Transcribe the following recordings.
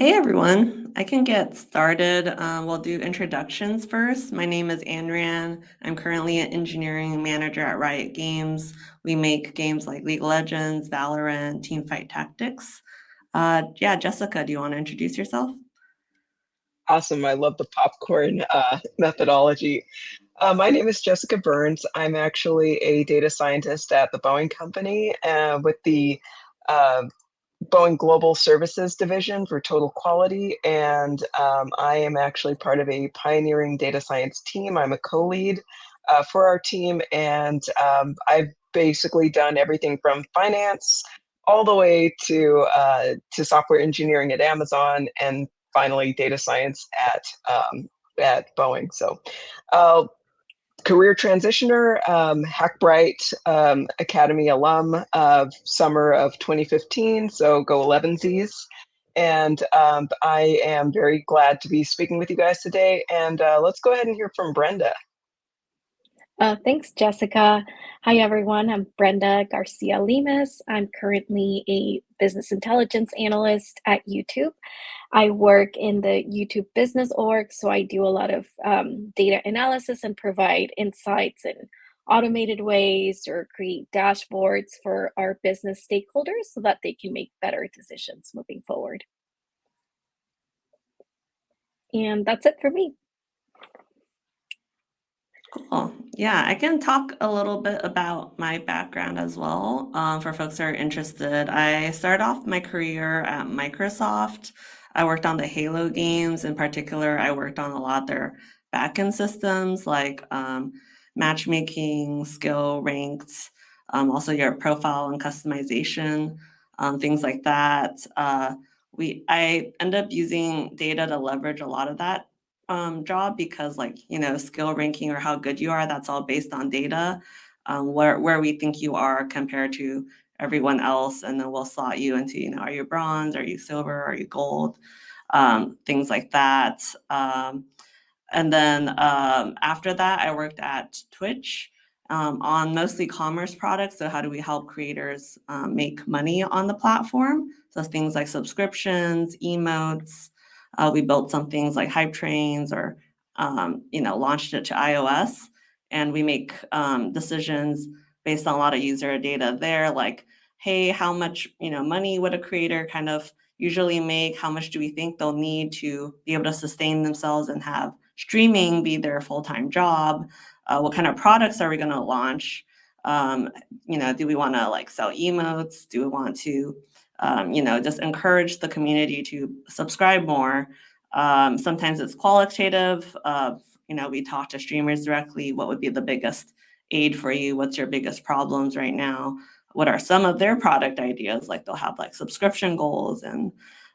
Hey everyone, I can get started. We'll do introductions first. My name is Andrian. I'm currently an engineering manager at Riot Games. We make games like League of Legends, Valorant, Teamfight Tactics. Yeah, Jessica, do you want to introduce yourself? Awesome. I love the popcorn methodology. My name is Jessica Burns. I'm actually a data scientist at the Boeing Company with the uh, Boeing Global Services Division for Total Quality. And I am actually part of a pioneering data science team. I'm a co-lead for our team. And I've basically done everything from finance all the way to software engineering at Amazon and finally data science at Boeing. So uh, career transitioner, Hackbright Academy alum of summer of 2015, so go 11Zs. And I am very glad to be speaking with you guys today. And let's go ahead and hear from Brenda. Thanks, Jessica. Hi, everyone. I'm Brenda Garcia Limas. I'm currently a business intelligence analyst at YouTube. I work in the YouTube business org, so I do a lot of data analysis and provide insights in automated ways or create dashboards for our business stakeholders so that they can make better decisions moving forward. And that's it for me. Cool. Yeah, I can talk a little bit about my background as well for folks who are interested. I started off my career at Microsoft. I worked on the Halo games. In particular, I worked on a lot of their backend systems like matchmaking, skill ranked, also your profile and customization, things like that. I ended up using data to leverage a lot of that job because like skill ranking or how good you are, that's all based on data, where we think you are compared to everyone else, and then we'll slot you into are you bronze, are you silver, are you gold, things like that. And then after that I worked at Twitch on mostly commerce products. So how do we help creators make money on the platform? So things like subscriptions, emotes. We built some things like hype trains or, launched it to iOS. And we make decisions based on a lot of user data there, like, hey, how much, money would a creator kind of usually make? How much do we think they'll need to be able to sustain themselves and have streaming be their full-time job? What kind of products are we going to launch? Do we want to like sell emotes? Do we want to just encourage the community to subscribe more? Sometimes it's qualitative. We talk to streamers directly. What would be the biggest aid for you? What's your biggest problems right now? What are some of their product ideas? Like they'll have like subscription goals and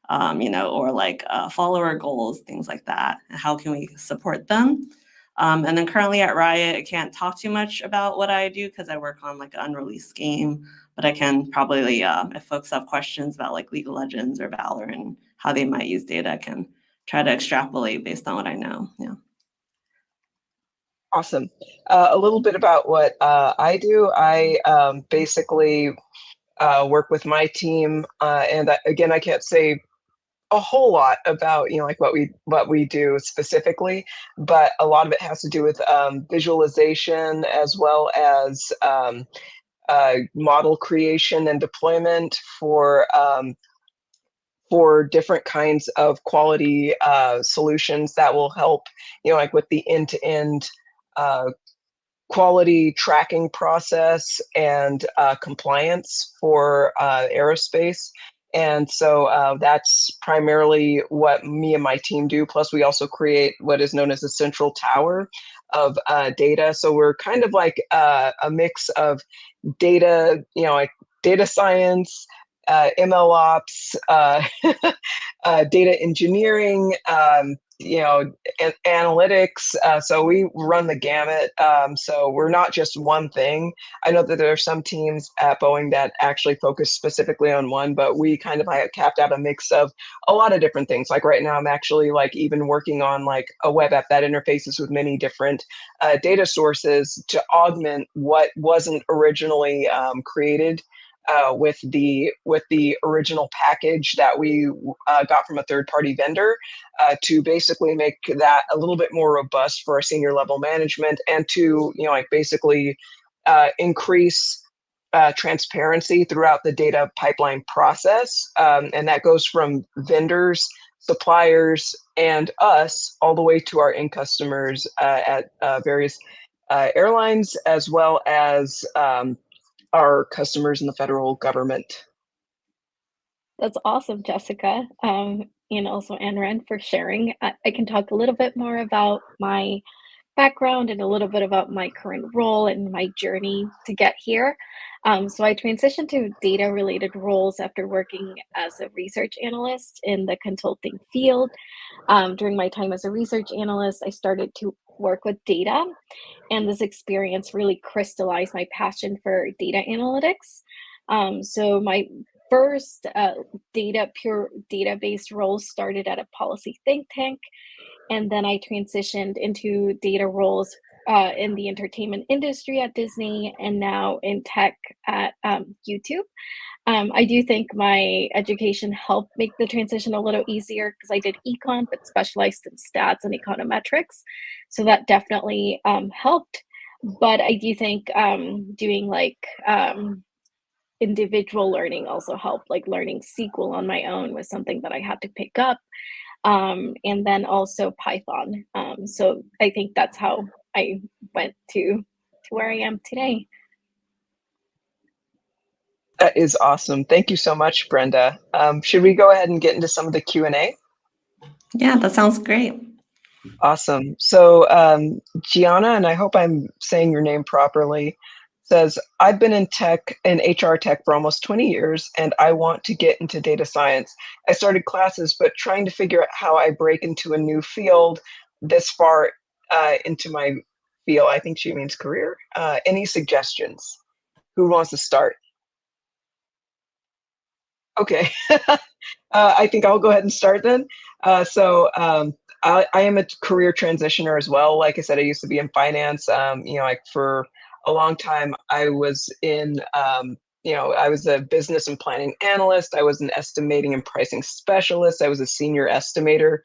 or like follower goals, things like that. And how can we support them? And then currently at Riot, I can't talk too much about what I do because I work on like an unreleased game, but I can probably, if folks have questions about like League of Legends or Valorant and how they might use data, I can try to extrapolate based on what I know. Yeah. Awesome. A little bit about what I do. I basically work with my team, and again, I can't say a whole lot about like what we do specifically, but a lot of it has to do with visualization as well as model creation and deployment for different kinds of quality solutions that will help like with the end-to-end uh, quality tracking process and compliance for aerospace. And so that's primarily what me and my team do. Plus, we also create what is known as a central tower of data. So we're kind of like a mix of data, like data science, ML ops, data engineering, analytics. So we run the gamut. So we're not just one thing. I know that there are some teams at Boeing that actually focus specifically on one, but we kind of have capped out a mix of a lot of different things. Like right now, I'm actually like even working on like a web app that interfaces with many different data sources to augment what wasn't originally created with the original package that we got from a third-party vendor to basically make that a little bit more robust for our senior level management, and to like basically increase transparency throughout the data pipeline process, and that goes from vendors, suppliers, and us all the way to our end customers at various airlines, as well as our customers in the federal government. That's awesome, Jessica, and also Anren for sharing. I can talk a little bit more about my background and a little bit about my current role and my journey to get here. So I transitioned to data related roles after working as a research analyst in the consulting field. During my time as a research analyst, I started to work with data, and this experience really crystallized my passion for data analytics. So my first pure data-based role started at a policy think tank, and then I transitioned into data roles in the entertainment industry at Disney, and now in tech at YouTube. I do think my education helped make the transition a little easier because I did econ, but specialized in stats and econometrics. So that definitely helped. But I do think doing individual learning also helped, like learning SQL on my own was something that I had to pick up, and then also Python. So I think that's how I went to where I am today. That is awesome. Thank you so much, Brenda. Should we go ahead and get into some of the Q&A? Yeah, that sounds great. Awesome. So Gianna, and I hope I'm saying your name properly, says, I've been in HR tech for almost 20 years, and I want to get into data science. I started classes, but trying to figure out how I break into a new field this far into my field. I think she means career. Any suggestions? Who wants to start? Okay. I think I'll go ahead and start then. I am a career transitioner as well. Like I said, I used to be in finance. Like for a long time, I was in, I was a business and planning analyst. I was an estimating and pricing specialist. I was a senior estimator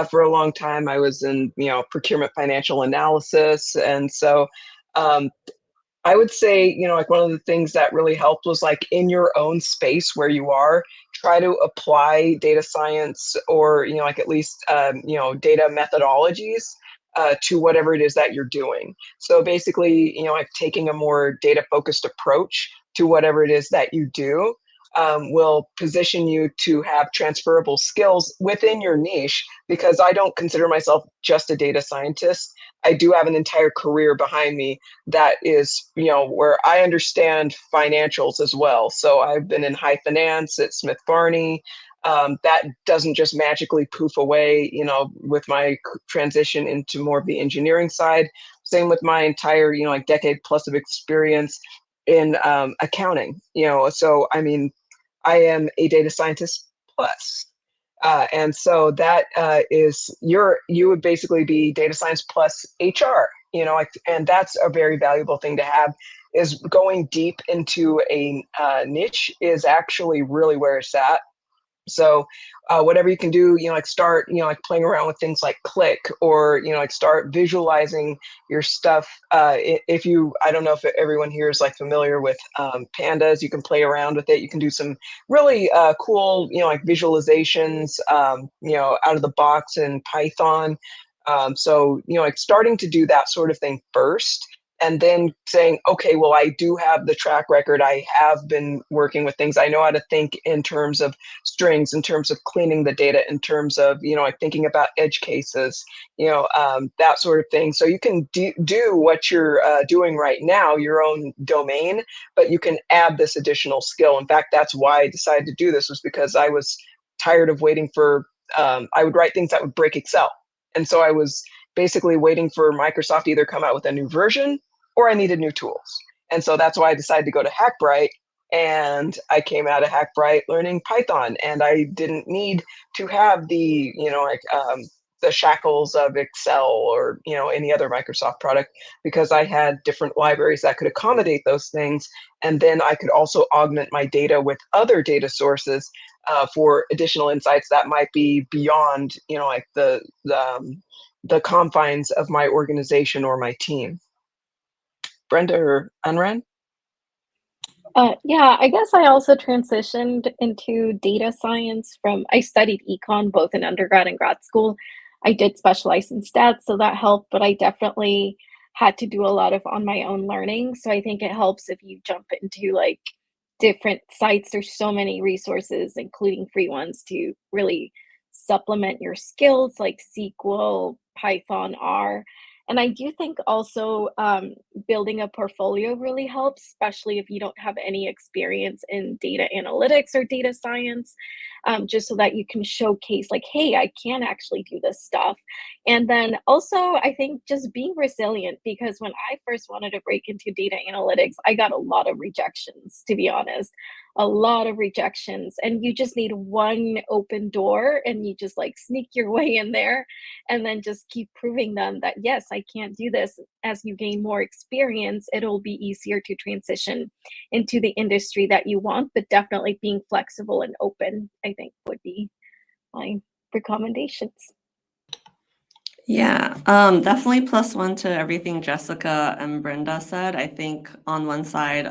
for a long time. I was in, procurement financial analysis. And so I would say, like one of the things that really helped was like in your own space where you are, try to apply data science or, like at least, data methodologies to whatever it is that you're doing. So basically, like taking a more data focused approach to whatever it is that you do will position you to have transferable skills within your niche, because I don't consider myself just a data scientist. I do have an entire career behind me that is, where I understand financials as well. So I've been in high finance at Smith Barney. That doesn't just magically poof away, with my transition into more of the engineering side. Same with my entire, like decade plus of experience in accounting. So I mean, I am a data scientist plus. And so that is you would basically be data science plus HR, and that's a very valuable thing to have. Is going deep into a niche is actually really where it's at. So whatever you can do, like start, like playing around with things like Click, or, like start visualizing your stuff. If you, I don't know if everyone here is like familiar with Pandas, you can play around with it. You can do some really cool, like visualizations, out of the box in Python. So, like starting to do that sort of thing first, and then saying, okay, well, I do have the track record. I have been working with things. I know how to think in terms of strings, in terms of cleaning the data, in terms of, like thinking about edge cases, that sort of thing. So you can do what you're doing right now, your own domain, but you can add this additional skill. In fact, that's why I decided to do this, was because I was tired of waiting for, I would write things that would break Excel. And so I was basically waiting for Microsoft to either come out with a new version or I needed new tools. And so that's why I decided to go to Hackbright. And I came out of Hackbright learning Python, and I didn't need to have the, the shackles of Excel or any other Microsoft product, because I had different libraries that could accommodate those things, and then I could also augment my data with other data sources for additional insights that might be beyond like the confines of my organization or my team. Brenda or Anran? Yeah, I guess I also transitioned into data science I studied econ both in undergrad and grad school. I did specialize in stats, so that helped, but I definitely had to do a lot of on my own learning. So I think it helps if you jump into like different sites. There's so many resources, including free ones, to really supplement your skills like SQL, Python, R. And I do think also building a portfolio really helps, especially if you don't have any experience in data analytics or data science, just so that you can showcase, like, hey, I can actually do this stuff. And then also, I think just being resilient, because when I first wanted to break into data analytics, I got a lot of rejections, to be honest, a lot of rejections. And you just need one open door and you just like sneak your way in there and then just keep proving them that yes, I can't do this. As you gain more experience, it'll be easier to transition into the industry that you want, but definitely being flexible and open, I think would be my recommendations. Yeah, definitely plus one to everything Jessica and Brenda said. I think on one side,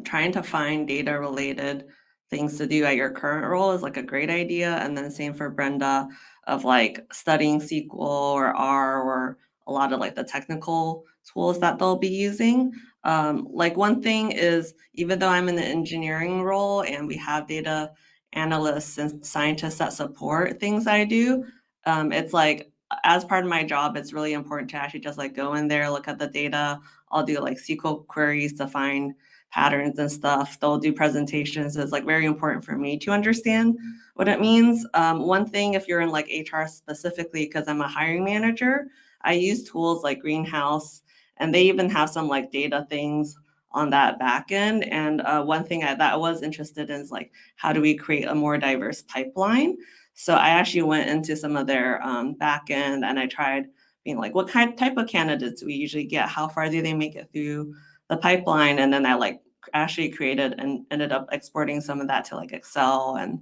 trying to find data related things to do at your current role is like a great idea. And then same for Brenda of like studying SQL or R or a lot of like the technical tools that they'll be using. Like one thing is, even though I'm in the engineering role and we have data analysts and scientists that support things I do, it's like as part of my job, it's really important to actually just like go in there, look at the data. I'll do like SQL queries to find patterns and stuff. They'll do presentations. It's like very important for me to understand what it means. One thing, if you're in like HR specifically, because I'm a hiring manager, I use tools like Greenhouse, and they even have some like data things on that back end. And one thing that I was interested in is like, how do we create a more diverse pipeline? So I actually went into some of their back end and I tried being like, what type of candidates do we usually get? How far do they make it through the pipeline? And then I like actually created and ended up exporting some of that to like Excel and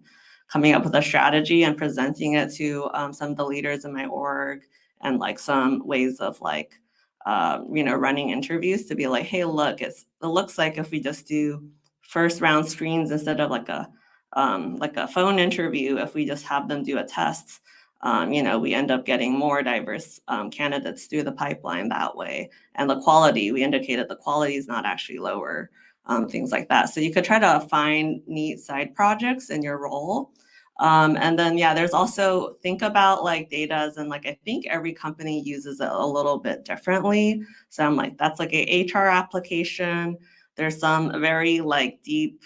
coming up with a strategy and presenting it to some of the leaders in my org and like some ways of like, running interviews to be like, hey, look, it looks like if we just do first round screens instead of like a phone interview, if we just have them do a test, we end up getting more diverse candidates through the pipeline that way. And the quality, we indicated the quality is not actually lower, things like that. So you could try to find neat side projects in your role. And then, yeah, there's also think about like data and like, I think every company uses it a little bit differently. So I'm like, that's like a HR application. There's some very like deep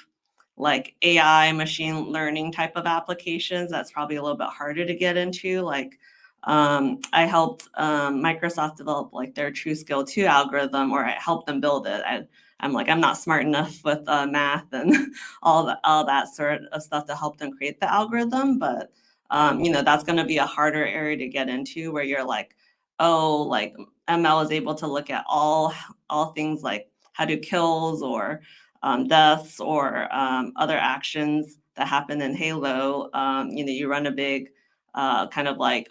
like AI machine learning type of applications that's probably a little bit harder to get into. Like I helped Microsoft develop like their True Skill 2 algorithm, or I helped them build it. I'm like, I'm not smart enough with math and all that sort of stuff to help them create the algorithm. But that's going to be a harder area to get into where you're like, oh, like ML is able to look at all things like how do kills or deaths or other actions that happen in Halo. You run a big kind of like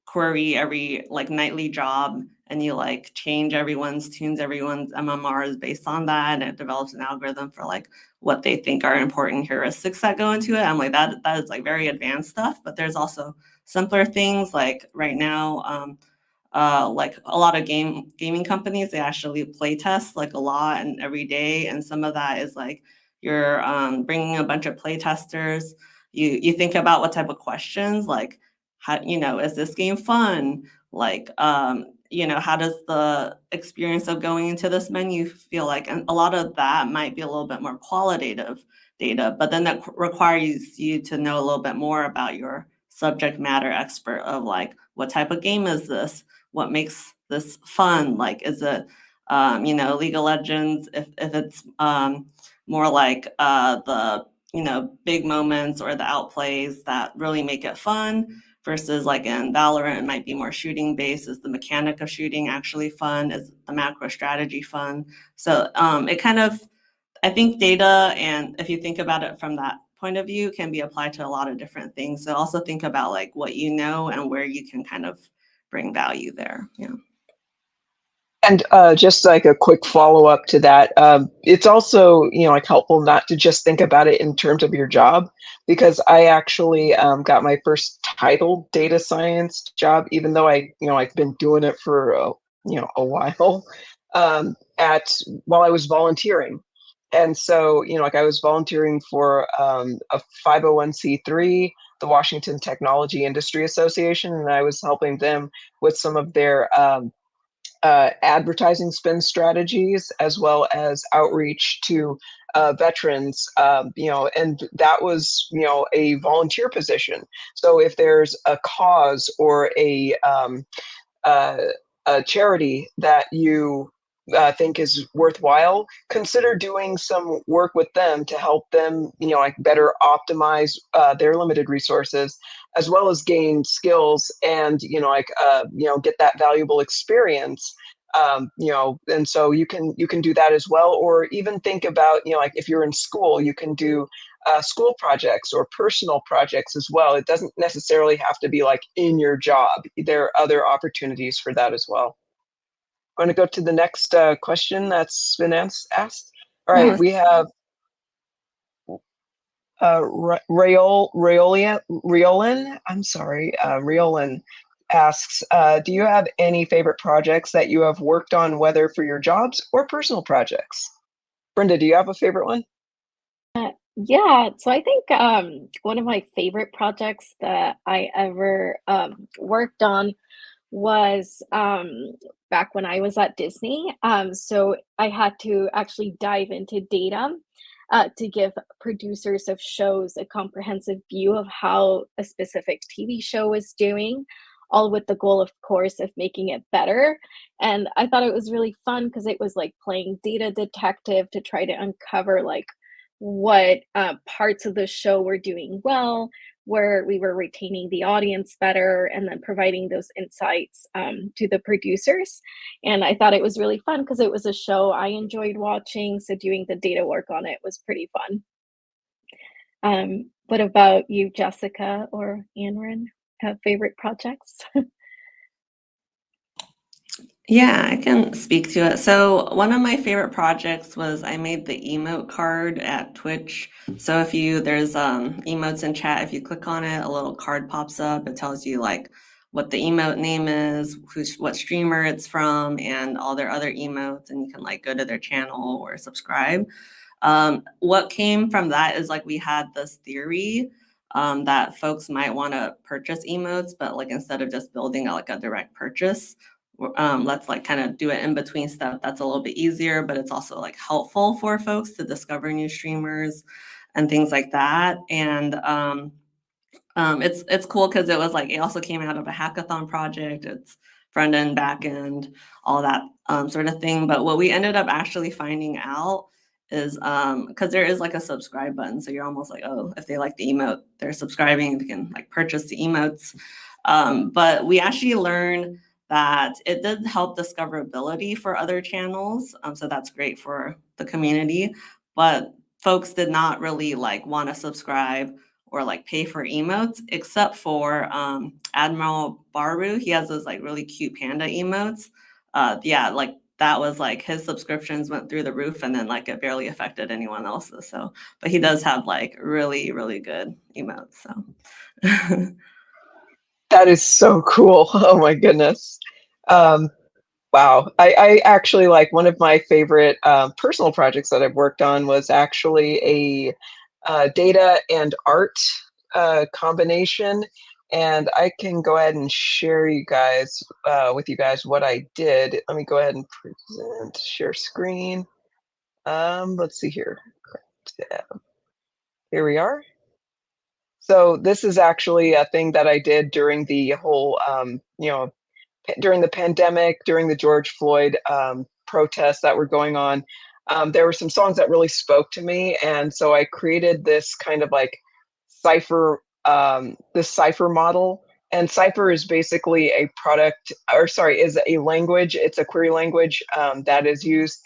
query every like nightly job, and you like tunes everyone's MMRs based on that, and it develops an algorithm for like what they think are important heuristics that go into it. I'm like that is like very advanced stuff, but there's also simpler things like right now. Like a lot of gaming companies, they actually play test like a lot and every day, and some of that is like you're bringing a bunch of play testers. You think about what type of questions, like how is this game fun? Like how does the experience of going into this menu feel like? And a lot of that might be a little bit more qualitative data, but then that requires you to know a little bit more about your subject matter expert of like what type of game is this, what makes this fun? Like, is it, League of Legends? If it's more like the big moments or the outplays that really make it fun versus like in Valorant, it might be more shooting based. Is the mechanic of shooting actually fun? Is the macro strategy fun? So it kind of, I think data, and if you think about it from that point of view, can be applied to a lot of different things. So also think about like what you know and where you can kind of bring value there. Yeah. And just like a quick follow-up to that, it's also, like helpful not to just think about it in terms of your job, because I actually got my first title data science job, even though I've been doing it for a while, at while I was volunteering. And so, like I was volunteering for a 501(c)(3, the Washington Technology Industry Association, and I was helping them with some of their advertising spend strategies, as well as outreach to veterans, and that was, a volunteer position. So if there's a cause or uh, a charity that you think is worthwhile, consider doing some work with them to help them, like better optimize their limited resources, as well as gain skills and, get that valuable experience. And so you can do that as well, or even think about, like if you're in school, you can do school projects or personal projects as well. It doesn't necessarily have to be like in your job. There are other opportunities for that as well. I want to go to the next question that's been asked. All right, Yeah. we have Rayolan. I'm sorry, Rayolan asks, do you have any favorite projects that you have worked on, whether for your jobs or personal projects? Brenda, do you have a favorite one? Yeah, so I think one of my favorite projects that I ever worked on was back when I was at Disney. So I had to actually dive into data to give producers of shows a comprehensive view of how a specific TV show was doing, all with the goal, of course, of making it better. And I thought it was really fun because it was like playing data detective to try to uncover like what parts of the show were doing well, where we were retaining the audience better, and then providing those insights to the producers. And I thought it was really fun because it was a show I enjoyed watching. So doing the data work on it was pretty fun. What about you, Jessica or Anren? Have favorite projects? Yeah, I can speak to it. So one of my favorite projects was I made the emote card at Twitch. So if you there's emotes in chat, if you click on it, a little card pops up. It tells you like what the emote name is, what streamer it's from, and all their other emotes, and you can like go to their channel or subscribe. What came from that is like we had this theory that folks might want to purchase emotes, but like instead of just building like a direct purchase, let's like kind of do it in between stuff that's a little bit easier, but it's also like helpful for folks to discover new streamers and things like that. And it's cool because it was like it also came out of a hackathon project. It's front end, back end, all that sort of thing. But what we ended up actually finding out is because there is like a subscribe button, so you're almost like, oh, if they like the emote, they're subscribing, they can like purchase the emotes. But we actually learned that it did help discoverability for other channels. So that's great for the community. But folks did not really like want to subscribe or like pay for emotes, except for Admiral Baru. He has those like really cute panda emotes. Yeah, like that was like his subscriptions went through the roof, and then like it barely affected anyone else's. So, but he does have like really, really good emotes. So. That is so cool. Oh my goodness. Um, wow. I actually like one of my favorite personal projects that I've worked on was actually a data and art combination. And I can go ahead and share you guys with you guys what I did. Let me go ahead and present, share screen. Let's see here. Here we are. So this is actually a thing that I did during the whole, during the pandemic, during the George Floyd protests that were going on. There were some songs that really spoke to me, and so I created this kind of like this cipher model And Cypher is basically a product, or sorry, is a language. It's a query language that is used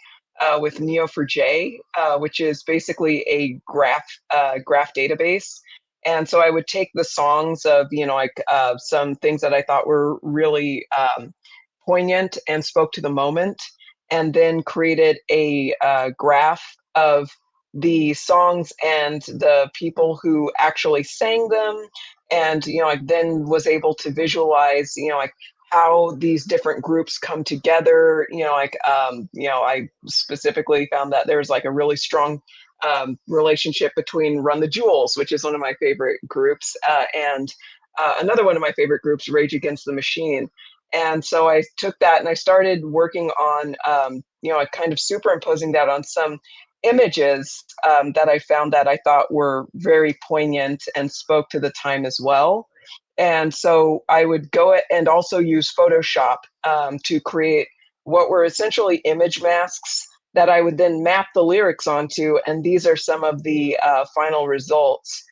with Neo4j, which is basically a graph database. And so I would take the songs of, like some things that I thought were really poignant and spoke to the moment, and then created a graph of the songs and the people who actually sang them, and like then was able to visualize like how these different groups come together. I specifically found that there's like a really strong relationship between Run the Jewels, which is one of my favorite groups, and another one of my favorite groups, Rage Against the Machine. And so I took that and I started working on kind of superimposing that on some images that I found that I thought were very poignant and spoke to the time as well. And so I would go and also use Photoshop to create what were essentially image masks that I would then map the lyrics onto. And these are some of the final results.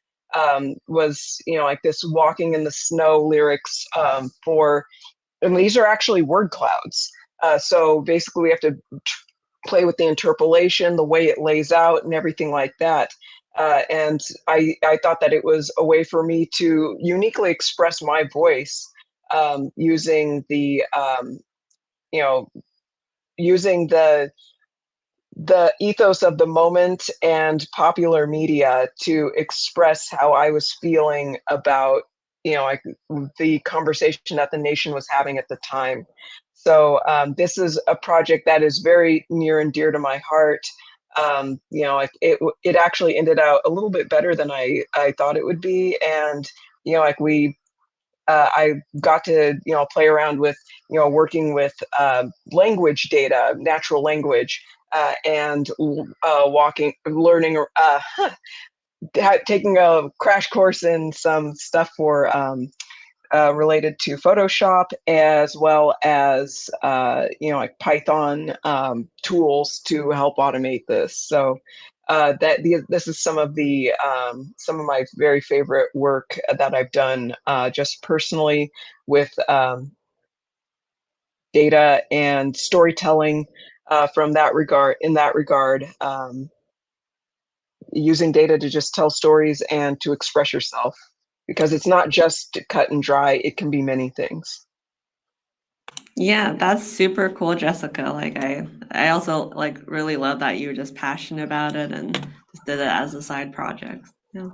Was like this walking in the snow lyrics and these are actually word clouds. So basically we have to play with the interpolation, the way it lays out, and everything like that. And I thought that it was a way for me to uniquely express my voice using the using the ethos of the moment and popular media to express how I was feeling about like the conversation that the nation was having at the time. So this is a project that is very near and dear to my heart. Like it actually ended out a little bit better than I thought it would be, and like I got to play around with working with language data, natural language, and learning, taking a crash course in some stuff for related to Photoshop, as well as like Python tools to help automate this. So this is some of my very favorite work that I've done just personally with data and storytelling from that regard. In that regard, using data to just tell stories and to express yourself, because it's not just cut and dry. It can be many things. Yeah, that's super cool, Jessica. Like I also like really love that you were just passionate about it and just did it as a side project. Yeah.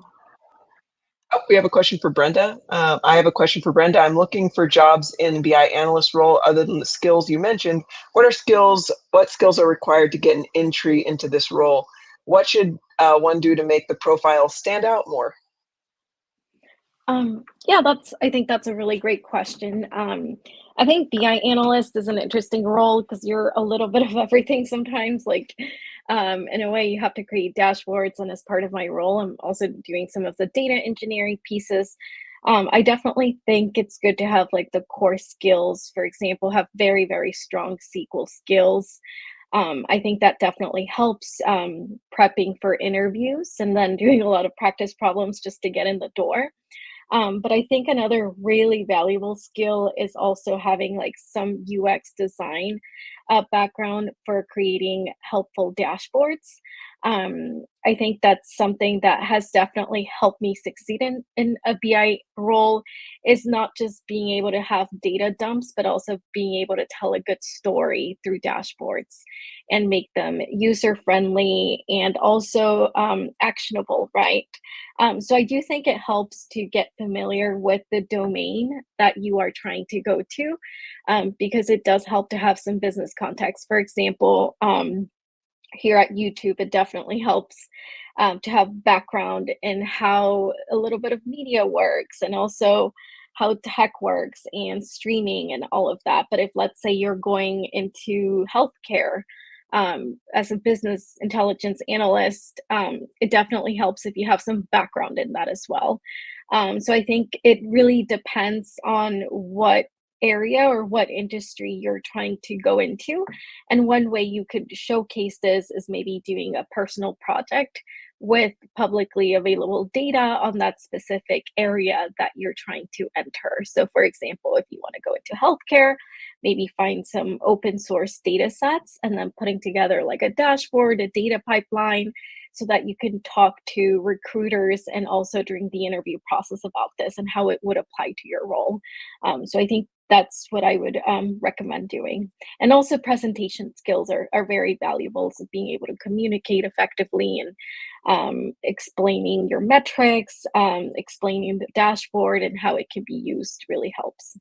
Oh, we have a question for Brenda. I have a question for Brenda. I'm looking for jobs in BI analyst role other than the skills you mentioned. What skills are required to get an entry into this role? What should one do to make the profile stand out more? Yeah, I think that's a really great question. I think BI analyst is an interesting role because you're a little bit of everything sometimes. Like, in a way, you have to create dashboards, and as part of my role, I'm also doing some of the data engineering pieces. I definitely think it's good to have like the core skills. For example, have very, very strong SQL skills. I think that definitely helps prepping for interviews and then doing a lot of practice problems just to get in the door. But I think another really valuable skill is also having like some UX design background for creating helpful dashboards. I think that's something that has definitely helped me succeed in a BI role, is not just being able to have data dumps, but also being able to tell a good story through dashboards and make them user friendly and also actionable, right? So I do think it helps to get familiar with the domain that you are trying to go to, because it does help to have some business context. For example, here at YouTube, it definitely helps to have background in how a little bit of media works and also how tech works and streaming and all of that. But if, let's say, you're going into healthcare as a business intelligence analyst, it definitely helps if you have some background in that as well. So I think it really depends on what area or what industry you're trying to go into. And one way you could showcase this is maybe doing a personal project with publicly available data on that specific area that you're trying to enter. So, for example, if you want to go into healthcare, maybe find some open source data sets and then putting together like a dashboard, a data pipeline, so that you can talk to recruiters and also during the interview process about this and how it would apply to your role. So I think that's what I would recommend doing. And also presentation skills are very valuable. So being able to communicate effectively and explaining your metrics, explaining the dashboard and how it can be used really helps.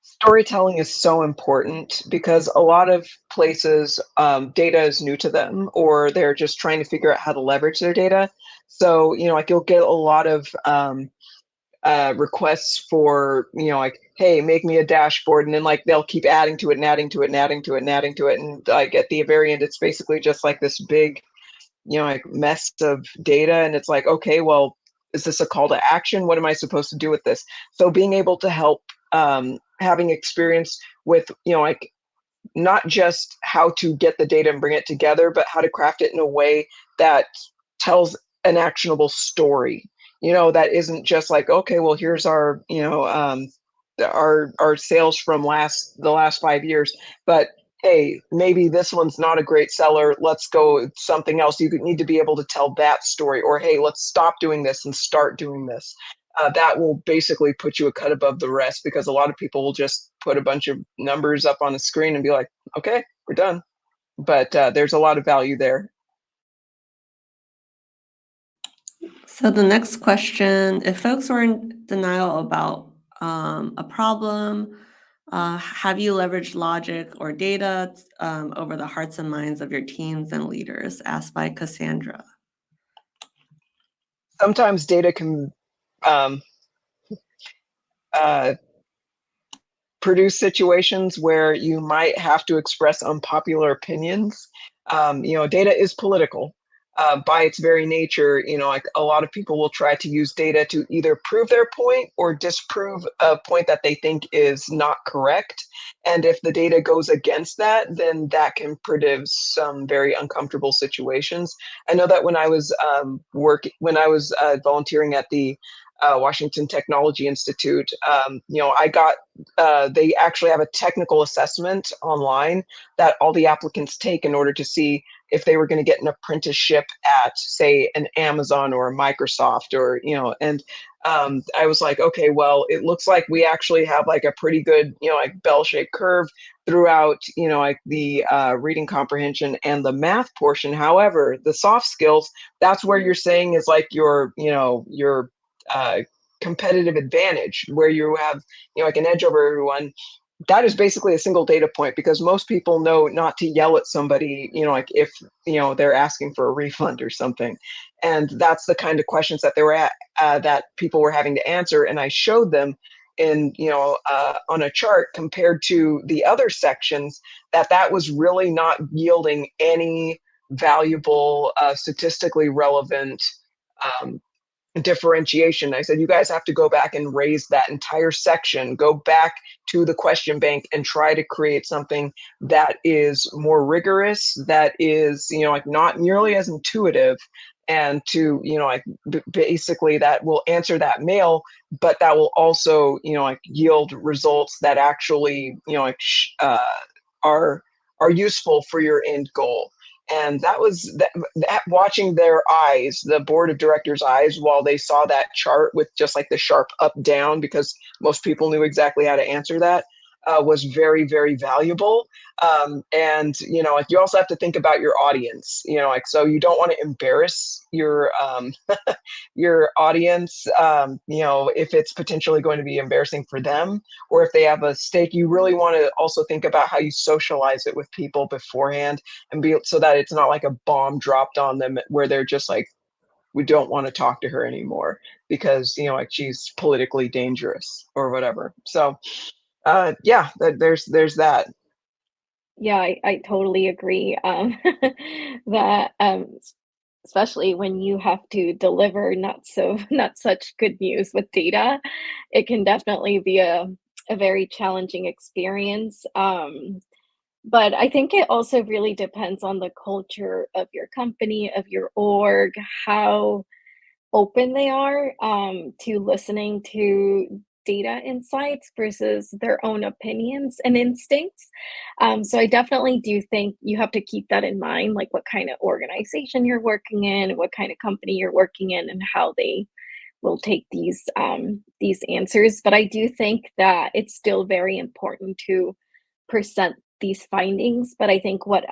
Storytelling is so important because a lot of places, data is new to them, or they're just trying to figure out how to leverage their data. So, like you'll get a lot of requests for, like, hey, make me a dashboard, and then like they'll keep adding to it and adding to it and adding to it and adding to it, and like at the very end, it's basically just like this big, like mess of data, and it's like, okay, well, is this a call to action? What am I supposed to do with this? So being able to help, having experience with, like not just how to get the data and bring it together, but how to craft it in a way that tells an actionable story. That isn't just like, okay, well, here's our, our sales from the last 5 years, but hey, maybe this one's not a great seller. Let's go with something else. You need to be able to tell that story, or hey, let's stop doing this and start doing this. That will basically put you a cut above the rest, because a lot of people will just put a bunch of numbers up on the screen and be like, okay, we're done. But there's a lot of value there. So the next question, if folks were in denial about a problem, have you leveraged logic or data over the hearts and minds of your teams and leaders? Asked by Cassandra. Sometimes data can um, uh, produce situations where you might have to express unpopular opinions. Data is political. By its very nature, like a lot of people will try to use data to either prove their point or disprove a point that they think is not correct. And if the data goes against that, then that can produce some very uncomfortable situations. I know that when I was volunteering at the Washington Technology Institute, I got they actually have a technical assessment online that all the applicants take in order to see if they were going to get an apprenticeship at, say, an Amazon or a Microsoft, or and I was like, okay, well, it looks like we actually have like a pretty good, like bell-shaped curve throughout, like the reading comprehension and the math portion. However, the soft skills, that's where you're saying is like your uh, competitive advantage, where you have, like an edge over everyone. That is basically a single data point, because most people know not to yell at somebody, like if, they're asking for a refund or something. And that's the kind of questions that they were that people were having to answer. And I showed them in, on a chart compared to the other sections, that was really not yielding any valuable, statistically relevant, um, differentiation. I said, you guys have to go back and raise that entire section, go back to the question bank and try to create something that is more rigorous, that is, like not nearly as intuitive, and to, like basically that will answer that mail, but that will also, like yield results that actually, like are useful for your end goal. And that was that watching their eyes, the board of directors' eyes, while they saw that chart with just like the sharp up down, because most people knew exactly how to answer that, was very, very valuable. And like you also have to think about your audience. Like, so you don't want to embarrass your your audience. If it's potentially going to be embarrassing for them, or if they have a stake, you really want to also think about how you socialize it with people beforehand, and be so that it's not like a bomb dropped on them where they're just like, we don't want to talk to her anymore because like she's politically dangerous or whatever. So yeah, there's that. Yeah, I totally agree. That especially when you have to deliver not such good news with data, it can definitely be a very challenging experience. But I think it also really depends on the culture of your company, of your org, how open they are to listening to data insights versus their own opinions and instincts. So I definitely do think you have to keep that in mind, like what kind of organization you're working in, what kind of company you're working in, and how they will take these answers. But I do think that it's still very important to present these findings. But I think what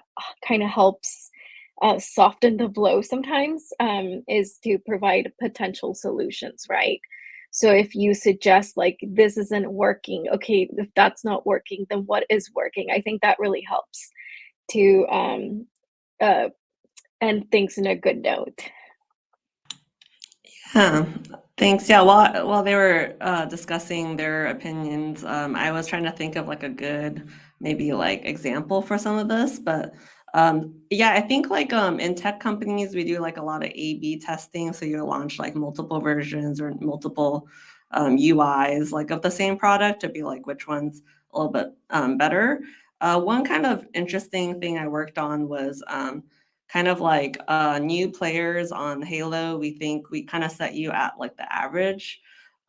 kind of helps soften the blow sometimes is to provide potential solutions, right? So if you suggest like this isn't working, okay, if that's not working, then what is working? I think that really helps to uh, end things in a good note. Yeah, thanks. Yeah, while they were discussing their opinions, I was trying to think of like a good maybe like example for some of this, but yeah, I think like in tech companies we do like a lot of A/B testing, so you launch like multiple versions or multiple UIs like of the same product to be like which one's a little bit better. One kind of interesting thing I worked on was kind of like new players on Halo, we think we kind of set you at like the average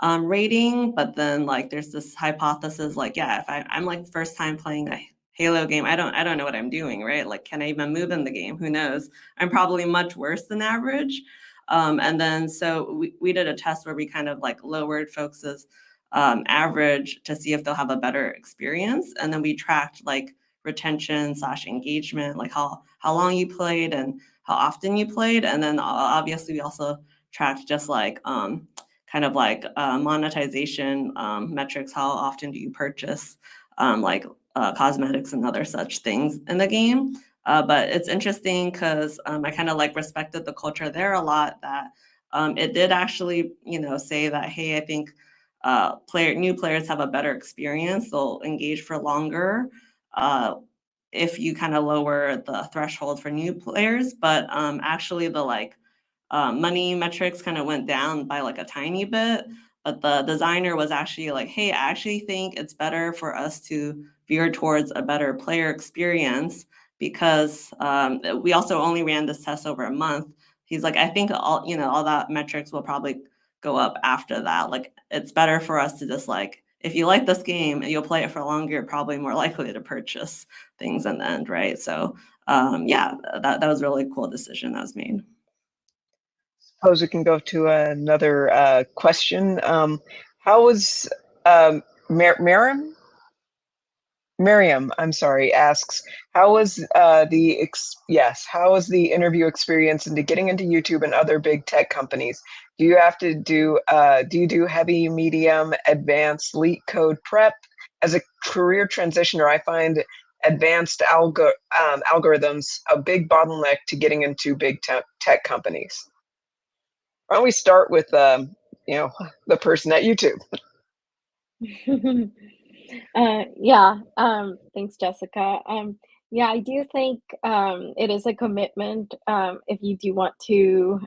rating, but then like there's this hypothesis like, yeah, if I'm like first time playing a Halo game, I don't know what I'm doing, right? Like, can I even move in the game? Who knows? I'm probably much worse than average. And then so we did a test where we kind of like lowered folks' average to see if they'll have a better experience. And then we tracked like retention slash engagement, like how long you played and how often you played. And then obviously we also tracked just like kind of like monetization metrics. How often do you purchase like cosmetics and other such things in the game? But it's interesting because I kind of like respected the culture there a lot. That it did actually, say that hey, I think new players have a better experience. They'll engage for longer uh, if you kind of lower the threshold for new players. But actually, the like money metrics kind of went down by like a tiny bit. But the designer was actually like, hey, I actually think it's better for us to veer towards a better player experience because we also only ran this test over a month. He's like, I think all that metrics will probably go up after that. Like, it's better for us to just like, if you like this game and you'll play it for longer, you're probably more likely to purchase things in the end, right? So, yeah, that was a really cool decision that was made. Suppose we can go to another question. How was Miriam? Miriam, I'm sorry, asks, how was how was the interview experience into getting into YouTube and other big tech companies? Do you have to do you do heavy, medium, advanced leak code prep? As a career transitioner, I find advanced algorithms a big bottleneck to getting into big tech companies. Why don't we start with you know, the person at YouTube? Yeah, thanks, Jessica. Yeah, I do think it is a commitment if you do want to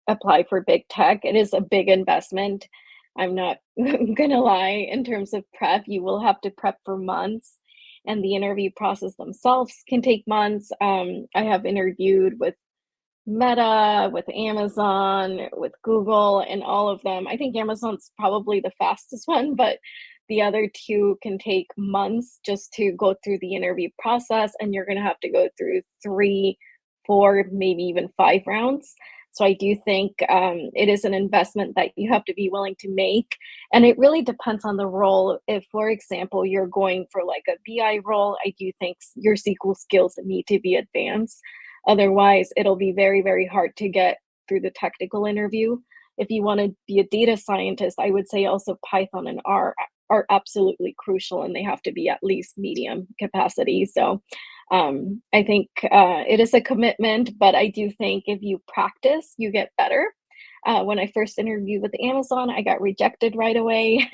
apply for big tech. It is a big investment. I'm not gonna lie, in terms of prep, you will have to prep for months, and the interview process themselves can take months. I have interviewed with Meta, with Amazon, with Google, and all of them. I think Amazon's probably the fastest one, but the other two can take months just to go through the interview process, and you're gonna have to go through 3, 4, maybe even 5 rounds. So I do think it is an investment that you have to be willing to make, and it really depends on the role. If, for example, you're going for like a BI role, I do think your SQL skills need to be advanced. Otherwise, it'll be very, very hard to get through the technical interview. If you want to be a data scientist, I would say also Python and R are absolutely crucial, and they have to be at least medium capacity. So I think it is a commitment, but I do think if you practice, you get better. When I first interviewed with Amazon, I got rejected right away.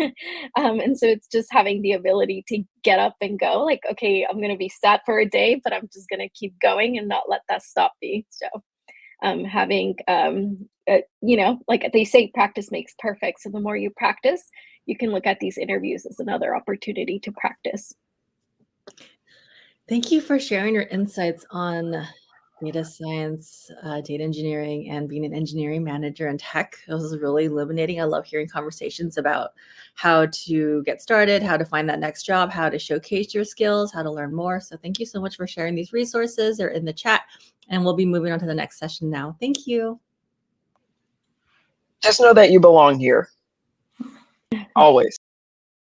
And so it's just having the ability to get up and go, like, okay, I'm going to be sad for a day, but I'm just going to keep going and not let that stop me. So having, like they say, practice makes perfect. So the more you practice, you can look at these interviews as another opportunity to practice. Thank you for sharing your insights on data science, data engineering, and being an engineering manager in tech. It was really illuminating. I love hearing conversations about how to get started, how to find that next job, how to showcase your skills, how to learn more. So thank you so much for sharing these resources. They're in the chat, and we'll be moving on to the next session now. Thank you. Just know that you belong here. Always.